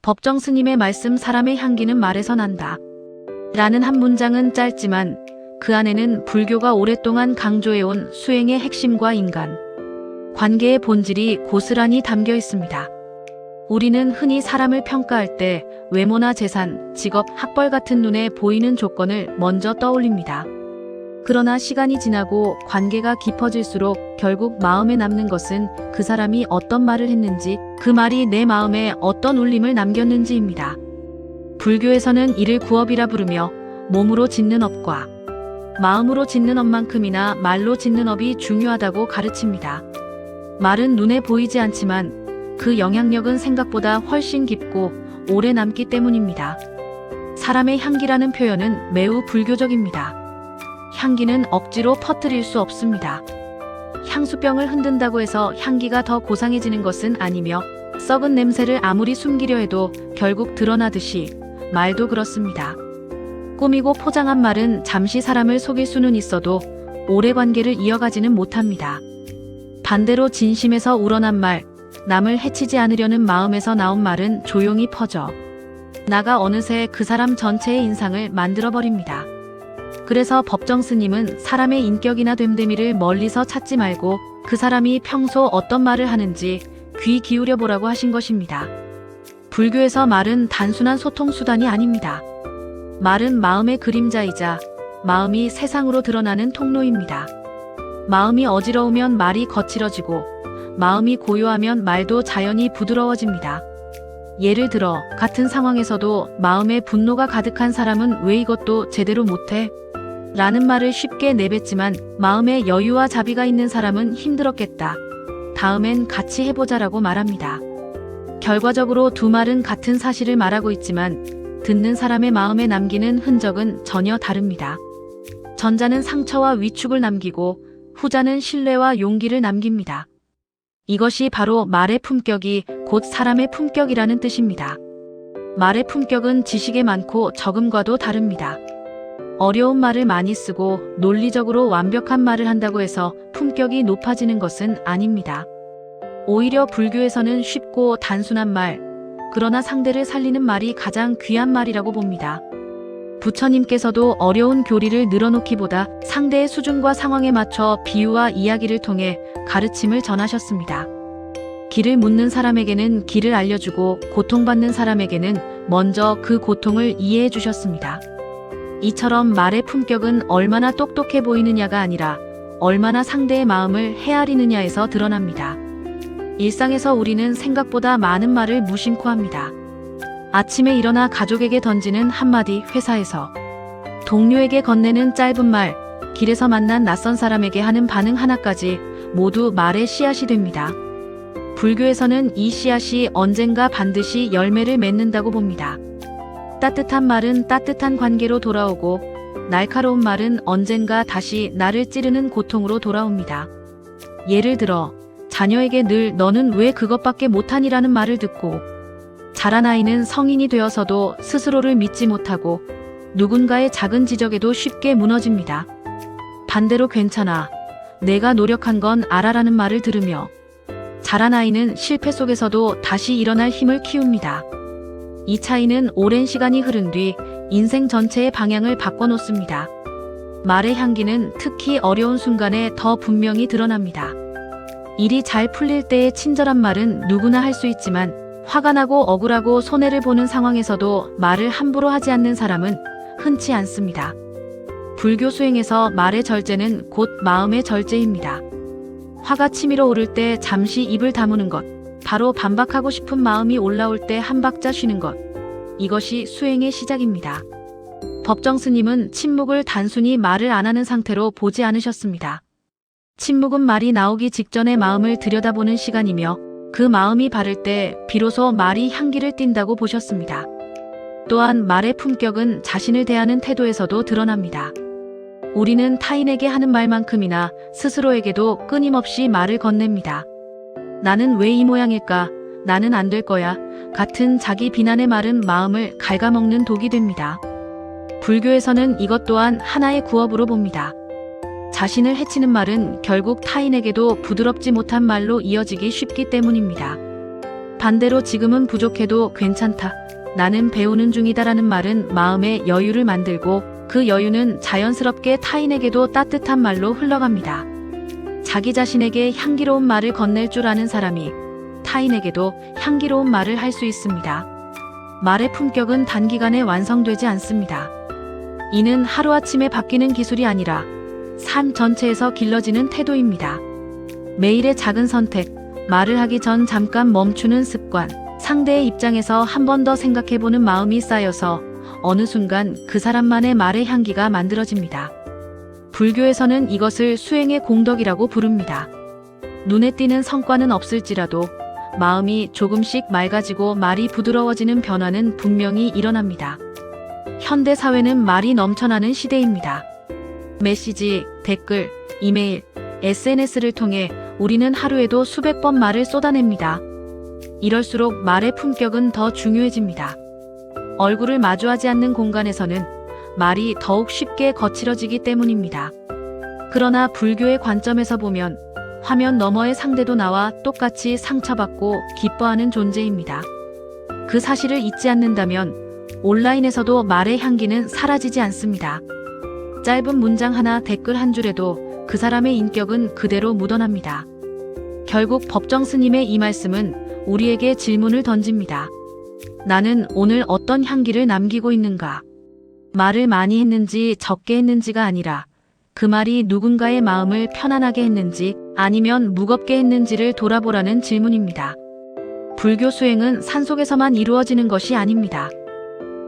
법정 스님의 말씀 사람의 향기는 말에서 난다. 라는 한 문장은 짧지만 그 안에는 불교가 오랫동안 강조해온 수행의 핵심과 인간, 관계의 본질이 고스란히 담겨 있습니다. 우리는 흔히 사람을 평가할 때 외모나 재산, 직업, 학벌 같은 눈에 보이는 조건을 먼저 떠올립니다. 그러나 시간이 지나고 관계가 깊어질수록 결국 마음에 남는 것은 그 사람이 어떤 말을 했는지, 그 말이 내 마음에 어떤 울림을 남겼는지입니다. 불교에서는 이를 구업이라 부르며 몸으로 짓는 업과 마음으로 짓는 업만큼이나 말로 짓는 업이 중요하다고 가르칩니다. 말은 눈에 보이지 않지만 그 영향력은 생각보다 훨씬 깊고 오래 남기 때문입니다. 사람의 향기라는 표현은 매우 불교적입니다. 향기는 억지로 퍼뜨릴 수 없습니다. 향수병을 흔든다고 해서 향기가 더 고상해지는 것은 아니며 썩은 냄새를 아무리 숨기려 해도 결국 드러나듯이 말도 그렇습니다. 꾸미고 포장한 말은 잠시 사람을 속일 수는 있어도 오래 관계를 이어가지는 못합니다. 반대로 진심에서 우러난 말, 남을 해치지 않으려는 마음에서 나온 말은 조용히 퍼져 나가 어느새 그 사람 전체의 인상을 만들어버립니다. 그래서 법정 스님은 사람의 인격이나 됨됨이를 멀리서 찾지 말고 그 사람이 평소 어떤 말을 하는지 귀 기울여 보라고 하신 것입니다. 불교에서 말은 단순한 소통 수단이 아닙니다. 말은 마음의 그림자이자 마음이 세상으로 드러나는 통로입니다. 마음이 어지러우면 말이 거칠어지고 마음이 고요하면 말도 자연히 부드러워집니다. 예를 들어 같은 상황에서도 마음에 분노가 가득한 사람은 왜 이것도 제대로 못해? 라는 말을 쉽게 내뱉지만 마음에 여유와 자비가 있는 사람은 힘들었겠다. 다음엔 같이 해보자라고 말합니다. 결과적으로 두 말은 같은 사실을 말하고 있지만 듣는 사람의 마음에 남기는 흔적은 전혀 다릅니다. 전자는 상처와 위축을 남기고 후자는 신뢰와 용기를 남깁니다. 이것이 바로 말의 품격이 곧 사람의 품격이라는 뜻입니다. 말의 품격은 지식에 많고 적음과도 다릅니다. 어려운 말을 많이 쓰고 논리적으로 완벽한 말을 한다고 해서 품격이 높아지는 것은 아닙니다. 오히려 불교에서는 쉽고 단순한 말, 그러나 상대를 살리는 말이 가장 귀한 말이라고 봅니다. 부처님께서도 어려운 교리를 늘어놓기보다 상대의 수준과 상황에 맞춰 비유와 이야기를 통해 가르침을 전하셨습니다. 길을 묻는 사람에게는 길을 알려주고 고통받는 사람에게는 먼저 그 고통을 이해해 주셨습니다. 이처럼 말의 품격은 얼마나 똑똑해 보이느냐가 아니라 얼마나 상대의 마음을 헤아리느냐에서 드러납니다. 일상에서 우리는 생각보다 많은 말을 무심코 합니다. 아침에 일어나 가족에게 던지는 한마디, 회사에서 동료에게 건네는 짧은 말, 길에서 만난 낯선 사람에게 하는 반응 하나까지 모두 말의 씨앗이 됩니다. 불교에서는 이 씨앗이 언젠가 반드시 열매를 맺는다고 봅니다. 따뜻한 말은 따뜻한 관계로 돌아오고 날카로운 말은 언젠가 다시 나를 찌르는 고통으로 돌아옵니다. 예를 들어 자녀에게 늘 너는 왜 그것밖에 못하니라는 말을 듣고 자란 아이는 성인이 되어서도 스스로를 믿지 못하고 누군가의 작은 지적에도 쉽게 무너집니다. 반대로 괜찮아, 내가 노력한 건 알아라는 말을 들으며 자란 아이는 실패 속에서도 다시 일어날 힘을 키웁니다. 이 차이는 오랜 시간이 흐른 뒤 인생 전체의 방향을 바꿔놓습니다. 말의 향기는 특히 어려운 순간에 더 분명히 드러납니다. 일이 잘 풀릴 때의 친절한 말은 누구나 할 수 있지만 화가 나고 억울하고 손해를 보는 상황에서도 말을 함부로 하지 않는 사람은 흔치 않습니다. 불교 수행에서 말의 절제는 곧 마음의 절제입니다. 화가 치밀어 오를 때 잠시 입을 다무는 것, 바로 반박하고 싶은 마음이 올라올 때 한 박자 쉬는 것, 이것이 수행의 시작입니다. 법정 스님은 침묵을 단순히 말을 안 하는 상태로 보지 않으셨습니다. 침묵은 말이 나오기 직전에 마음을 들여다보는 시간이며 그 마음이 바를 때 비로소 말이 향기를 띈다고 보셨습니다. 또한 말의 품격은 자신을 대하는 태도에서도 드러납니다. 우리는 타인에게 하는 말만큼이나 스스로에게도 끊임없이 말을 건넵니다. 나는 왜 이 모양일까? 나는 안 될 거야. 같은 자기 비난의 말은 마음을 갉아먹는 독이 됩니다. 불교에서는 이것 또한 하나의 구업으로 봅니다. 자신을 해치는 말은 결국 타인에게도 부드럽지 못한 말로 이어지기 쉽기 때문입니다. 반대로 지금은 부족해도 괜찮다. 나는 배우는 중이다라는 말은 마음에 여유를 만들고 그 여유는 자연스럽게 타인에게도 따뜻한 말로 흘러갑니다. 자기 자신에게 향기로운 말을 건넬 줄 아는 사람이 타인에게도 향기로운 말을 할 수 있습니다. 말의 품격은 단기간에 완성되지 않습니다. 이는 하루아침에 바뀌는 기술이 아니라 삶 전체에서 길러지는 태도입니다. 매일의 작은 선택, 말을 하기 전 잠깐 멈추는 습관, 상대의 입장에서 한 번 더 생각해보는 마음이 쌓여서 어느 순간 그 사람만의 말의 향기가 만들어집니다. 불교에서는 이것을 수행의 공덕이라고 부릅니다. 눈에 띄는 성과는 없을지라도 마음이 조금씩 맑아지고 말이 부드러워지는 변화는 분명히 일어납니다. 현대 사회는 말이 넘쳐나는 시대입니다. 메시지, 댓글, 이메일, SNS를 통해 우리는 하루에도 수백 번 말을 쏟아냅니다. 이럴수록 말의 품격은 더 중요해집니다. 얼굴을 마주하지 않는 공간에서는 말이 더욱 쉽게 거칠어지기 때문입니다. 그러나 불교의 관점에서 보면 화면 너머의 상대도 나와 똑같이 상처받고 기뻐하는 존재입니다. 그 사실을 잊지 않는다면 온라인에서도 말의 향기는 사라지지 않습니다. 짧은 문장 하나, 댓글 한 줄에도 그 사람의 인격은 그대로 묻어납니다. 결국 법정 스님의 이 말씀은 우리에게 질문을 던집니다. 나는 오늘 어떤 향기를 남기고 있는가? 말을 많이 했는지 적게 했는지가 아니라 그 말이 누군가의 마음을 편안하게 했는지 아니면 무겁게 했는지를 돌아보라는 질문입니다. 불교 수행은 산속에서만 이루어지는 것이 아닙니다.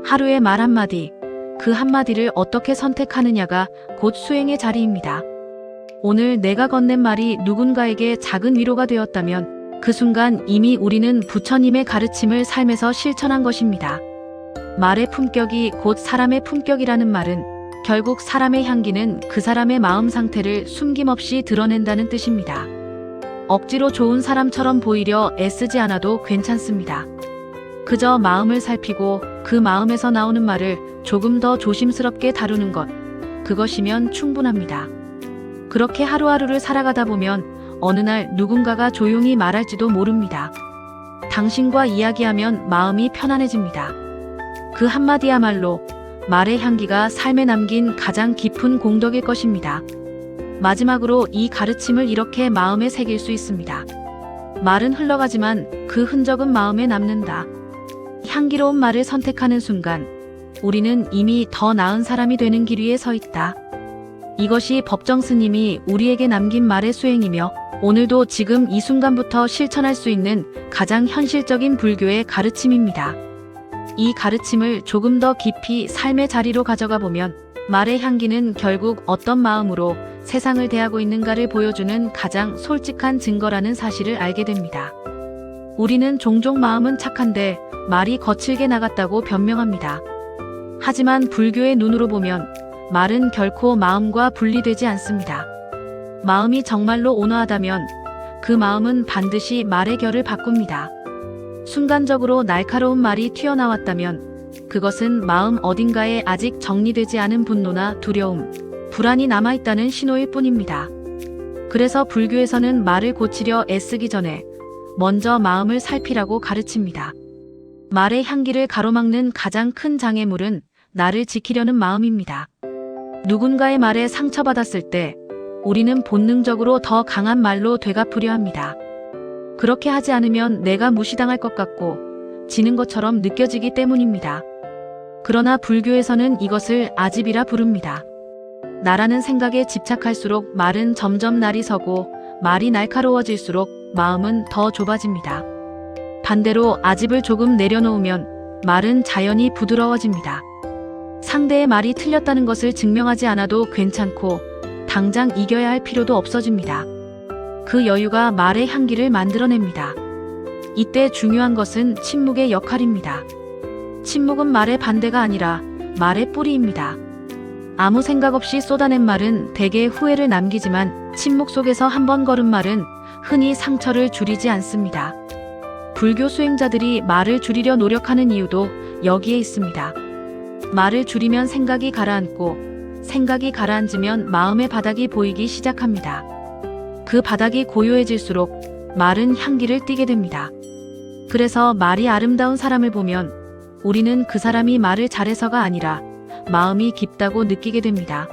하루의 말 한마디, 그 한마디를 어떻게 선택하느냐가 곧 수행의 자리입니다. 오늘 내가 건넨 말이 누군가에게 작은 위로가 되었다면 그 순간 이미 우리는 부처님의 가르침을 삶에서 실천한 것입니다. 말의 품격이 곧 사람의 품격이라는 말은 결국 사람의 향기는 그 사람의 마음 상태를 숨김없이 드러낸다는 뜻입니다. 억지로 좋은 사람처럼 보이려 애쓰지 않아도 괜찮습니다. 그저 마음을 살피고 그 마음에서 나오는 말을 조금 더 조심스럽게 다루는 것, 그것이면 충분합니다. 그렇게 하루하루를 살아가다 보면 어느 날 누군가가 조용히 말할지도 모릅니다. 당신과 이야기하면 마음이 편안해집니다. 그 한마디야말로 말의 향기가 삶에 남긴 가장 깊은 공덕일 것입니다. 마지막으로 이 가르침을 이렇게 마음에 새길 수 있습니다. 말은 흘러가지만 그 흔적은 마음에 남는다. 향기로운 말을 선택하는 순간 우리는 이미 더 나은 사람이 되는 길 위에 서 있다. 이것이 법정 스님이 우리에게 남긴 말의 수행이며 오늘도 지금 이 순간부터 실천할 수 있는 가장 현실적인 불교의 가르침입니다. 이 가르침을 조금 더 깊이 삶의 자리로 가져가 보면 말의 향기는 결국 어떤 마음으로 세상을 대하고 있는가를 보여주는 가장 솔직한 증거라는 사실을 알게 됩니다. 우리는 종종 마음은 착한데 말이 거칠게 나갔다고 변명합니다. 하지만 불교의 눈으로 보면 말은 결코 마음과 분리되지 않습니다. 마음이 정말로 온화하다면 그 마음은 반드시 말의 결을 바꿉니다. 순간적으로 날카로운 말이 튀어나왔다면 그것은 마음 어딘가에 아직 정리되지 않은 분노나 두려움, 불안이 남아있다는 신호일 뿐입니다. 그래서 불교에서는 말을 고치려 애쓰기 전에 먼저 마음을 살피라고 가르칩니다. 말의 향기를 가로막는 가장 큰 장애물은 나를 지키려는 마음입니다. 누군가의 말에 상처받았을 때 우리는 본능적으로 더 강한 말로 되갚으려 합니다. 그렇게 하지 않으면 내가 무시당할 것 같고 지는 것처럼 느껴지기 때문입니다. 그러나 불교에서는 이것을 아집이라 부릅니다. 나라는 생각에 집착할수록 말은 점점 날이 서고 말이 날카로워질수록 마음은 더 좁아집니다. 반대로 아집을 조금 내려놓으면 말은 자연히 부드러워집니다. 상대의 말이 틀렸다는 것을 증명하지 않아도 괜찮고 당장 이겨야 할 필요도 없어집니다. 그 여유가 말의 향기를 만들어냅니다. 이때 중요한 것은 침묵의 역할입니다. 침묵은 말의 반대가 아니라 말의 뿌리입니다. 아무 생각 없이 쏟아낸 말은 대개 후회를 남기지만 침묵 속에서 한 번 걸은 말은 흔히 상처를 줄이지 않습니다. 불교 수행자들이 말을 줄이려 노력하는 이유도 여기에 있습니다. 말을 줄이면 생각이 가라앉고 생각이 가라앉으면 마음의 바닥이 보이기 시작합니다. 그 바닥이 고요해질수록 말은 향기를 띠게 됩니다. 그래서 말이 아름다운 사람을 보면 우리는 그 사람이 말을 잘해서가 아니라 마음이 깊다고 느끼게 됩니다.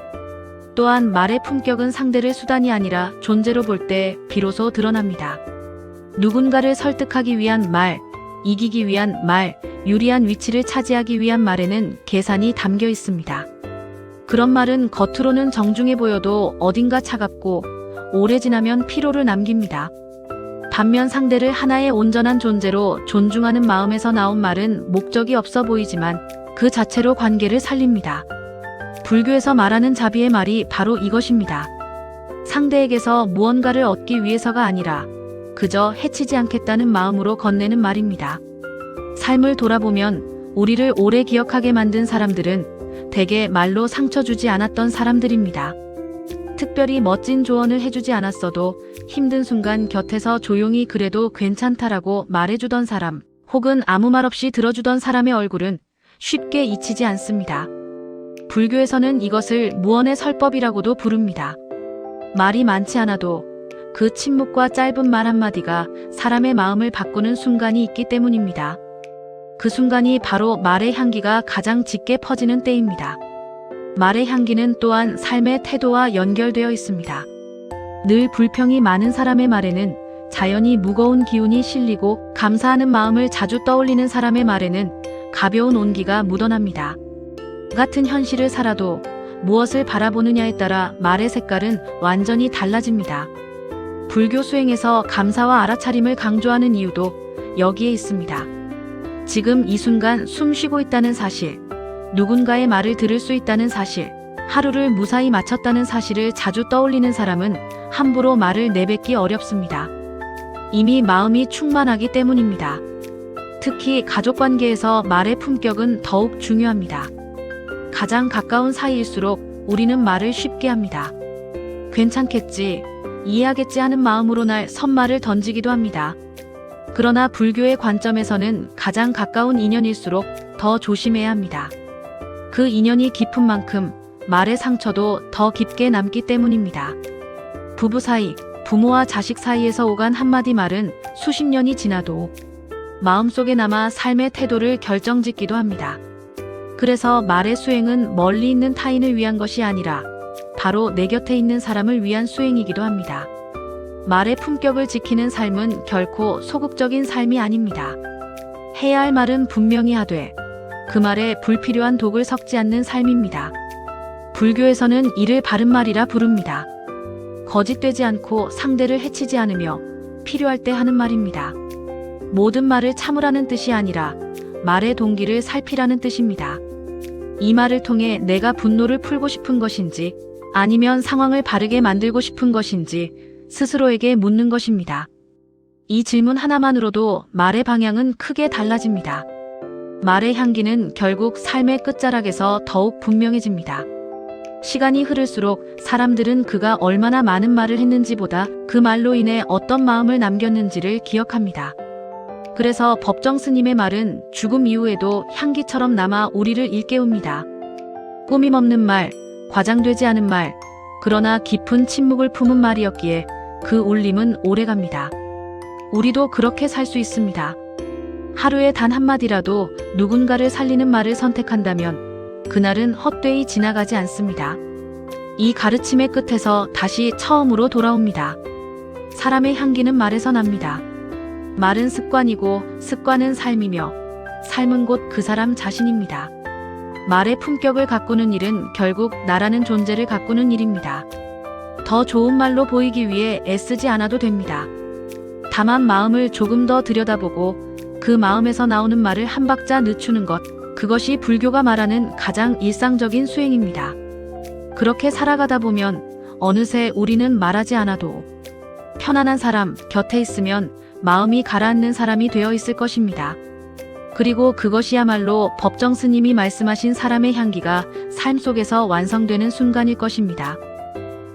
또한 말의 품격은 상대를 수단이 아니라 존재로 볼 때 비로소 드러납니다. 누군가를 설득하기 위한 말, 이기기 위한 말, 유리한 위치를 차지하기 위한 말에는 계산이 담겨 있습니다. 그런 말은 겉으로는 정중해 보여도 어딘가 차갑고 오래 지나면 피로를 남깁니다. 반면 상대를 하나의 온전한 존재로 존중하는 마음에서 나온 말은 목적이 없어 보이지만 그 자체로 관계를 살립니다. 불교에서 말하는 자비의 말이 바로 이것입니다. 상대에게서 무언가를 얻기 위해서가 아니라 그저 해치지 않겠다는 마음으로 건네는 말입니다. 삶을 돌아보면 우리를 오래 기억하게 만든 사람들은 대개 말로 상처 주지 않았던 사람들입니다. 특별히 멋진 조언을 해주지 않았어도 힘든 순간 곁에서 조용히 그래도 괜찮다라고 말해주던 사람, 혹은 아무 말 없이 들어주던 사람의 얼굴은 쉽게 잊히지 않습니다. 불교에서는 이것을 무언의 설법이라고도 부릅니다. 말이 많지 않아도 그 침묵과 짧은 말 한마디가 사람의 마음을 바꾸는 순간이 있기 때문입니다. 그 순간이 바로 말의 향기가 가장 짙게 퍼지는 때입니다. 말의 향기는 또한 삶의 태도와 연결되어 있습니다. 늘 불평이 많은 사람의 말에는 자연히 무거운 기운이 실리고 감사하는 마음을 자주 떠올리는 사람의 말에는 가벼운 온기가 묻어납니다. 같은 현실을 살아도 무엇을 바라보느냐에 따라 말의 색깔은 완전히 달라집니다. 불교 수행에서 감사와 알아차림을 강조하는 이유도 여기에 있습니다. 지금 이 순간 숨 쉬고 있다는 사실, 누군가의 말을 들을 수 있다는 사실, 하루를 무사히 마쳤다는 사실을 자주 떠올리는 사람은 함부로 말을 내뱉기 어렵습니다. 이미 마음이 충만하기 때문입니다. 특히 가족관계에서 말의 품격은 더욱 중요합니다. 가장 가까운 사이일수록 우리는 말을 쉽게 합니다. 괜찮겠지, 이해하겠지 하는 마음으로 날 선말을 던지기도 합니다. 그러나 불교의 관점에서는 가장 가까운 인연일수록 더 조심해야 합니다. 그 인연이 깊은 만큼 말의 상처도 더 깊게 남기 때문입니다. 부부 사이, 부모와 자식 사이에서 오간 한마디 말은 수십 년이 지나도 마음속에 남아 삶의 태도를 결정짓기도 합니다. 그래서 말의 수행은 멀리 있는 타인을 위한 것이 아니라 바로 내 곁에 있는 사람을 위한 수행이기도 합니다. 말의 품격을 지키는 삶은 결코 소극적인 삶이 아닙니다. 해야 할 말은 분명히 하되 그 말에 불필요한 독을 섞지 않는 삶입니다. 불교에서는 이를 바른 말이라 부릅니다. 거짓되지 않고 상대를 해치지 않으며 필요할 때 하는 말입니다. 모든 말을 참으라는 뜻이 아니라 말의 동기를 살피라는 뜻입니다. 이 말을 통해 내가 분노를 풀고 싶은 것인지 아니면 상황을 바르게 만들고 싶은 것인지 스스로에게 묻는 것입니다. 이 질문 하나만으로도 말의 방향은 크게 달라집니다. 말의 향기는 결국 삶의 끝자락에서 더욱 분명해집니다. 시간이 흐를수록 사람들은 그가 얼마나 많은 말을 했는지보다 그 말로 인해 어떤 마음을 남겼는지를 기억합니다. 그래서 법정 스님의 말은 죽음 이후에도 향기처럼 남아 우리를 일깨웁니다. 꾸밈 없는 말, 과장되지 않은 말, 그러나 깊은 침묵을 품은 말이었기에 그 울림은 오래갑니다. 우리도 그렇게 살 수 있습니다. 하루에 단 한마디라도 누군가를 살리는 말을 선택한다면 그날은 헛되이 지나가지 않습니다. 이 가르침의 끝에서 다시 처음으로 돌아옵니다. 사람의 향기는 말에서 납니다. 말은 습관이고 습관은 삶이며 삶은 곧 그 사람 자신입니다. 말의 품격을 가꾸는 일은 결국 나라는 존재를 가꾸는 일입니다. 더 좋은 말로 보이기 위해 애쓰지 않아도 됩니다. 다만 마음을 조금 더 들여다보고 그 마음에서 나오는 말을 한 박자 늦추는 것, 그것이 불교가 말하는 가장 일상적인 수행입니다. 그렇게 살아가다 보면 어느새 우리는 말하지 않아도 편안한 사람, 곁에 있으면 마음이 가라앉는 사람이 되어 있을 것입니다. 그리고 그것이야말로 법정 스님이 말씀하신 사람의 향기가 삶 속에서 완성되는 순간일 것입니다.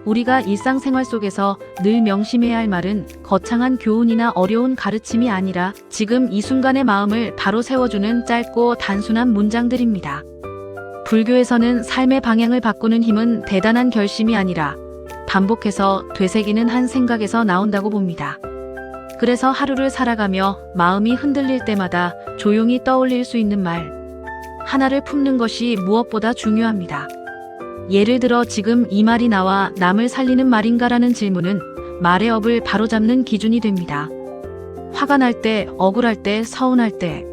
우리가 일상생활 속에서 늘 명심해야 할 말은 거창한 교훈이나 어려운 가르침이 아니라 지금 이 순간의 마음을 바로 세워주는 짧고 단순한 문장들입니다. 불교에서는 삶의 방향을 바꾸는 힘은 대단한 결심이 아니라 반복해서 되새기는 한 생각에서 나온다고 봅니다. 그래서 하루를 살아가며 마음이 흔들릴 때마다 조용히 떠올릴 수 있는 말 하나를 품는 것이 무엇보다 중요합니다. 예를 들어 지금 이 말이 나와 남을 살리는 말인가라는 질문은 말의 업을 바로잡는 기준이 됩니다. 화가 날 때, 억울할 때, 서운할 때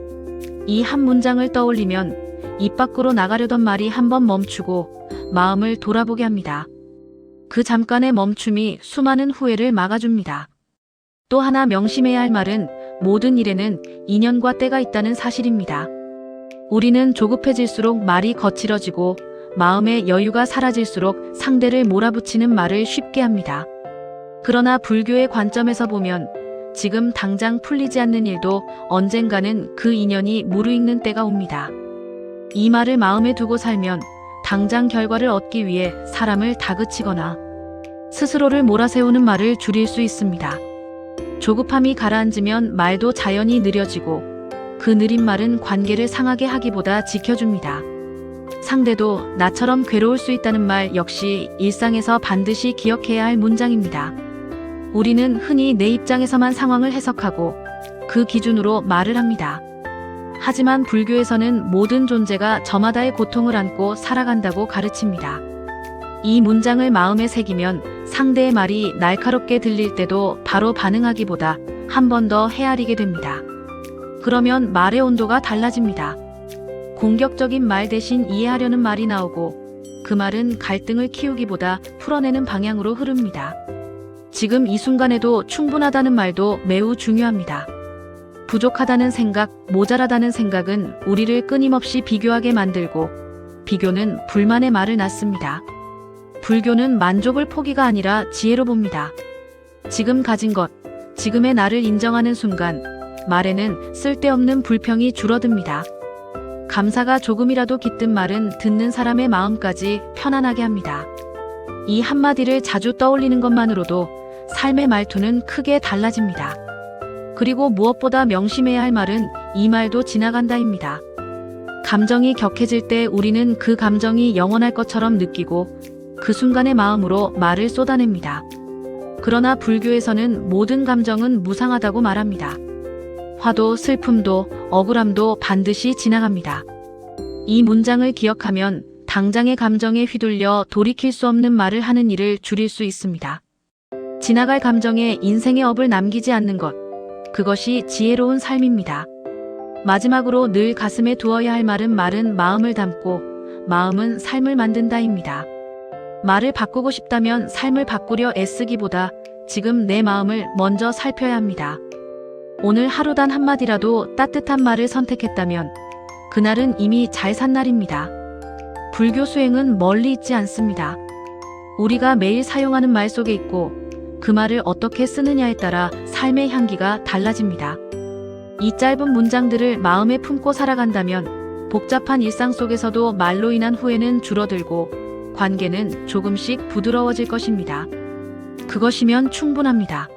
이 한 문장을 떠올리면 입 밖으로 나가려던 말이 한번 멈추고 마음을 돌아보게 합니다. 그 잠깐의 멈춤이 수많은 후회를 막아줍니다. 또 하나 명심해야 할 말은 모든 일에는 인연과 때가 있다는 사실입니다. 우리는 조급해질수록 말이 거칠어지고 마음의 여유가 사라질수록 상대를 몰아붙이는 말을 쉽게 합니다. 그러나 불교의 관점에서 보면 지금 당장 풀리지 않는 일도 언젠가는 그 인연이 무르익는 때가 옵니다. 이 말을 마음에 두고 살면 당장 결과를 얻기 위해 사람을 다그치거나 스스로를 몰아세우는 말을 줄일 수 있습니다. 조급함이 가라앉으면 말도 자연히 느려지고 그 느린 말은 관계를 상하게 하기보다 지켜줍니다. 상대도 나처럼 괴로울 수 있다는 말 역시 일상에서 반드시 기억해야 할 문장입니다. 우리는 흔히 내 입장에서만 상황을 해석하고 그 기준으로 말을 합니다. 하지만 불교에서는 모든 존재가 저마다의 고통을 안고 살아간다고 가르칩니다. 이 문장을 마음에 새기면 상대의 말이 날카롭게 들릴 때도 바로 반응하기보다 한 번 더 헤아리게 됩니다. 그러면 말의 온도가 달라집니다. 공격적인 말 대신 이해하려는 말이 나오고 그 말은 갈등을 키우기보다 풀어내는 방향으로 흐릅니다. 지금 이 순간에도 충분하다는 말도 매우 중요합니다. 부족하다는 생각, 모자라다는 생각은 우리를 끊임없이 비교하게 만들고 비교는 불만의 말을 낳습니다. 불교는 만족을 포기가 아니라 지혜로 봅니다. 지금 가진 것, 지금의 나를 인정하는 순간 말에는 쓸데없는 불평이 줄어듭니다. 감사가 조금이라도 깃든 말은 듣는 사람의 마음까지 편안하게 합니다. 이 한마디를 자주 떠올리는 것만으로도 삶의 말투는 크게 달라집니다. 그리고 무엇보다 명심해야 할 말은 이 말도 지나간다입니다. 감정이 격해질 때 우리는 그 감정이 영원할 것처럼 느끼고 그 순간의 마음으로 말을 쏟아냅니다. 그러나 불교에서는 모든 감정은 무상하다고 말합니다. 화도 슬픔도 억울함도 반드시 지나갑니다. 이 문장을 기억하면 당장의 감정에 휘둘려 돌이킬 수 없는 말을 하는 일을 줄일 수 있습니다. 지나갈 감정에 인생의 업을 남기지 않는 것, 그것이 지혜로운 삶입니다. 마지막으로 늘 가슴에 두어야 할 말은 마음을 담고 마음은 삶을 만든다입니다. 말을 바꾸고 싶다면 삶을 바꾸려 애쓰기보다 지금 내 마음을 먼저 살펴야 합니다. 오늘 하루 단 한마디라도 따뜻한 말을 선택했다면 그날은 이미 잘 산 날입니다. 불교 수행은 멀리 있지 않습니다. 우리가 매일 사용하는 말 속에 있고 그 말을 어떻게 쓰느냐에 따라 삶의 향기가 달라집니다. 이 짧은 문장들을 마음에 품고 살아간다면 복잡한 일상 속에서도 말로 인한 후회는 줄어들고 관계는 조금씩 부드러워질 것입니다. 그것이면 충분합니다.